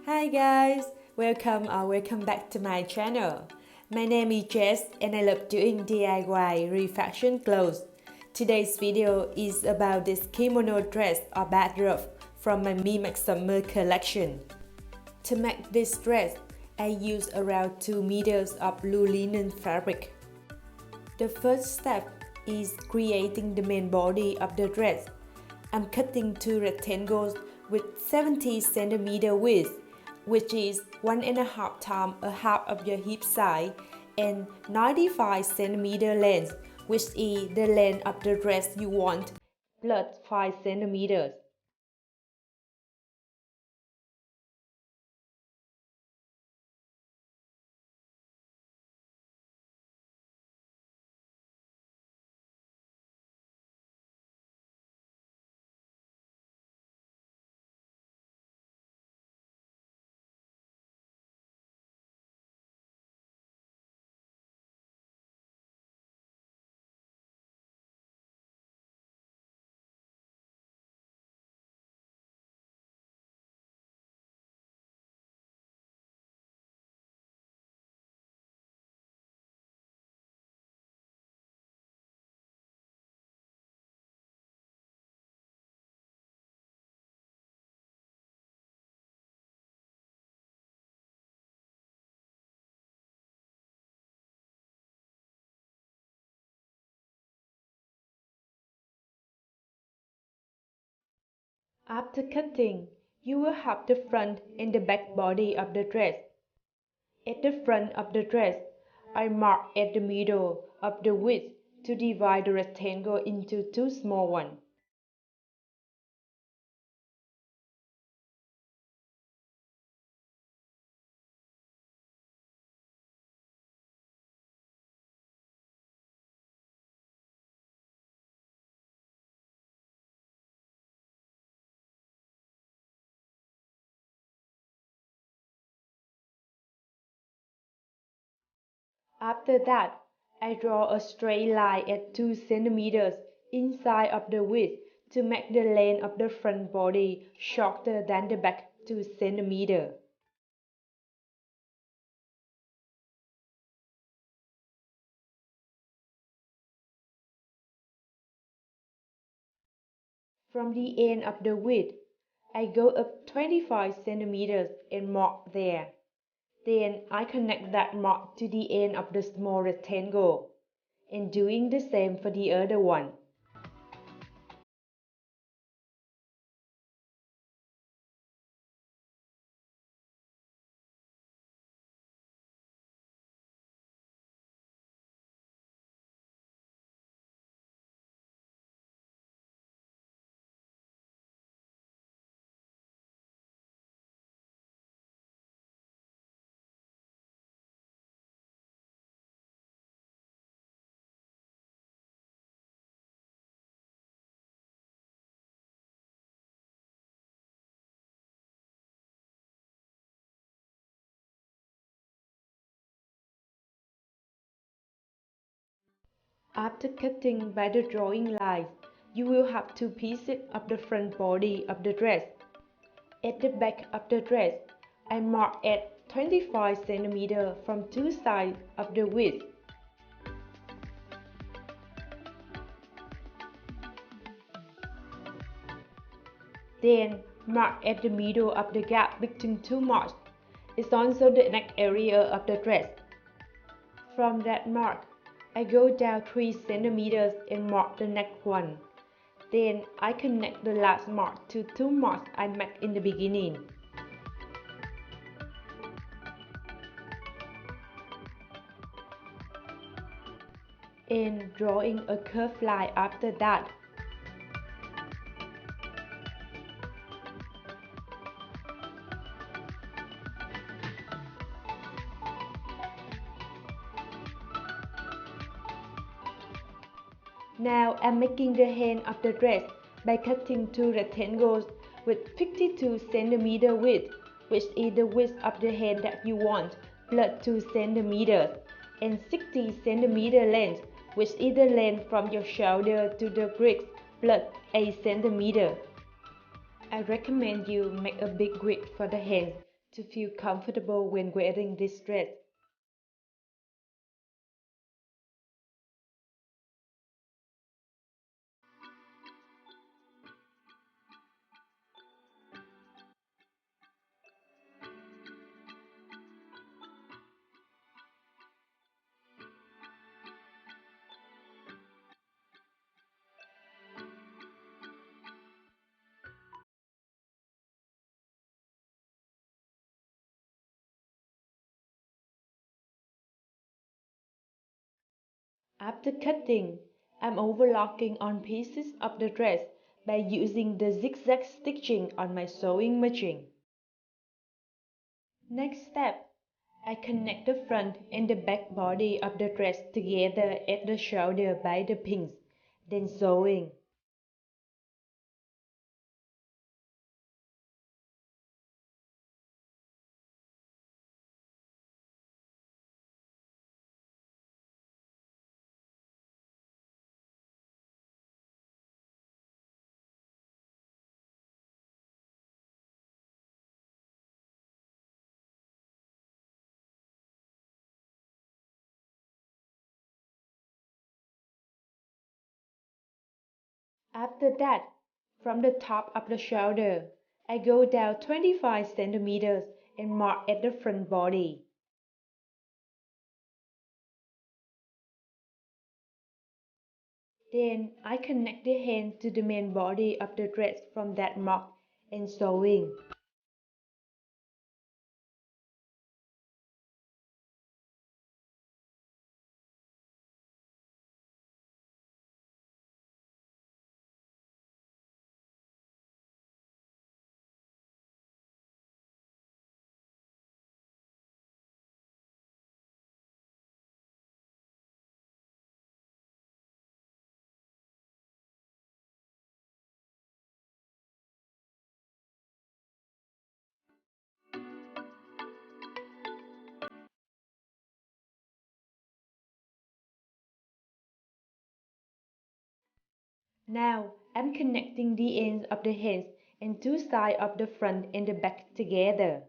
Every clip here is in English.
Hi guys, welcome back to my channel. My name is Jess and I love doing DIY refashion clothes. Today's video is about this kimono dress or bathrobe from my Me Make Summer collection. To make this dress, I use around 2 meters of blue linen fabric. The first step is creating the main body of the dress. I'm cutting 2 rectangles with 70 cm width, which is 1.5 times a half of your hip size, and 95 cm length, which is the length of the dress you want, plus 5 cm. After cutting, you will have the front and the back body of the dress. At the front of the dress, I mark at the middle of the width to divide the rectangle into 2 small ones. After that, I draw a straight line at 2 cm inside of the width to make the length of the front body shorter than the back 2 cm. From the end of the width, I go up 25 cm and mark there. Then I connect that mark to the end of the small rectangle, and doing the same for the other one. After cutting by the drawing line, you will have 2 pieces of the front body of the dress. At the back of the dress, I mark at 25 cm from 2 sides of the width. Then mark at the middle of the gap between 2 marks. It's also the neck area of the dress. From that mark, I go down 3 cm and mark the next one. Then I connect the last mark to 2 marks I made in the beginning. And drawing a curved line after that. Now I'm making the hand of the dress by cutting 2 rectangles with 52 cm width, which is the width of the hand that you want, plus 2 cm, and 60 cm length, which is the length from your shoulder to the wrist, plus 8 cm. I recommend you make a big grid for the hands to feel comfortable when wearing this dress. After cutting, I'm overlocking on pieces of the dress by using the zigzag stitching on my sewing machine. Next step, I connect the front and the back body of the dress together at the shoulder by the pins, then sewing. After that, from the top of the shoulder, I go down 25 centimeters and mark at the front body. Then I connect the hand to the main body of the dress from that mark and sewing. Now I'm connecting the ends of the hands and two sides of the front and the back together.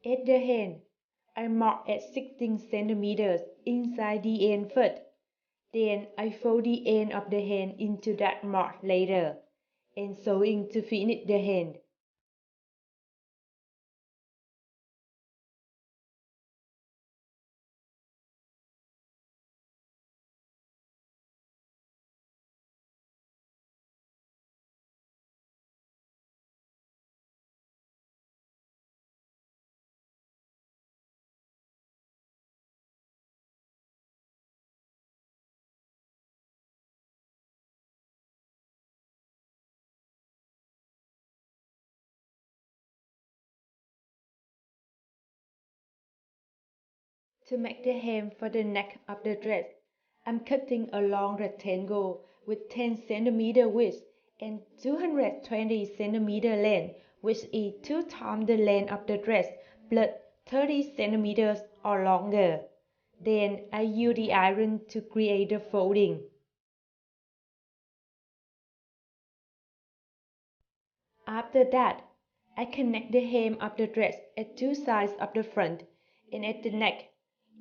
At the hand, I mark at 16 centimeters inside the end first. Then I fold the end of the hand into that mark later, and sewing to finish the hand. To make the hem for the neck of the dress, I'm cutting a long rectangle with 10 cm width and 220 cm length, which is 2 times the length of the dress plus 30 cm or longer. Then I use the iron to create the folding. After that, I connect the hem of the dress at two sides of the front and at the neck.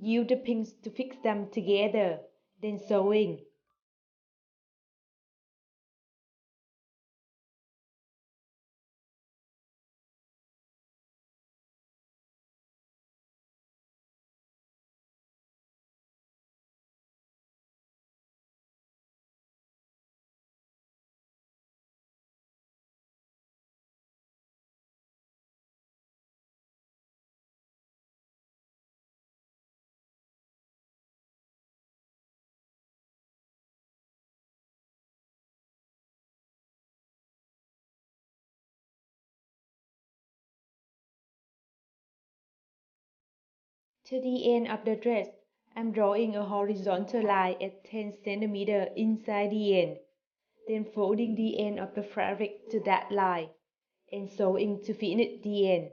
Use the pins to fix them together, then sewing. To the end of the dress, I'm drawing a horizontal line at 10 cm inside the end. then folding the end of the fabric to that line, and sewing to finish the end.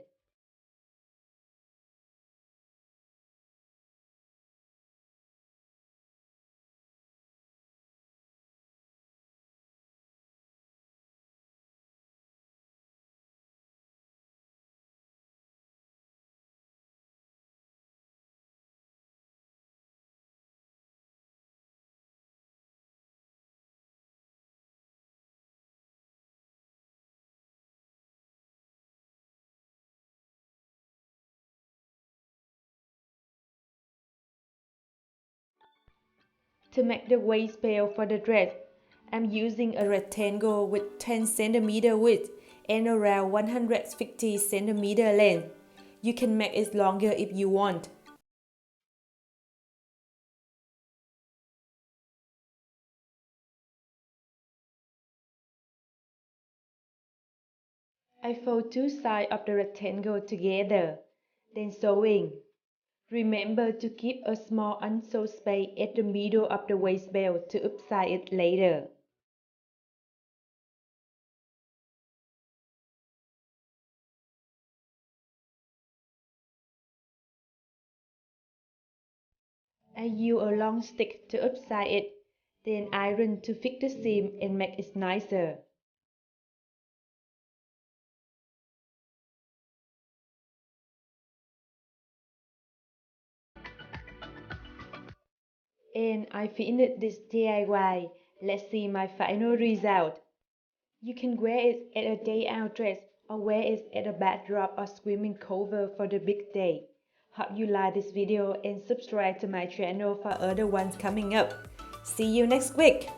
To make the waist belt for the dress, I'm using a rectangle with 10 cm width and around 150 cm length. You can make it longer if you want. I fold two sides of the rectangle together, then sewing. Remember to keep a small unsewed space at the middle of the waist belt to upside it later. I use a long stick to upside it, then iron to fix the seam and make it nicer. And I finished this DIY. Let's see my final result. You can wear it as a day out dress or wear it as a bathrobe or swimming cover for the big day. Hope you like this video and subscribe to my channel for other ones coming up. See you next week!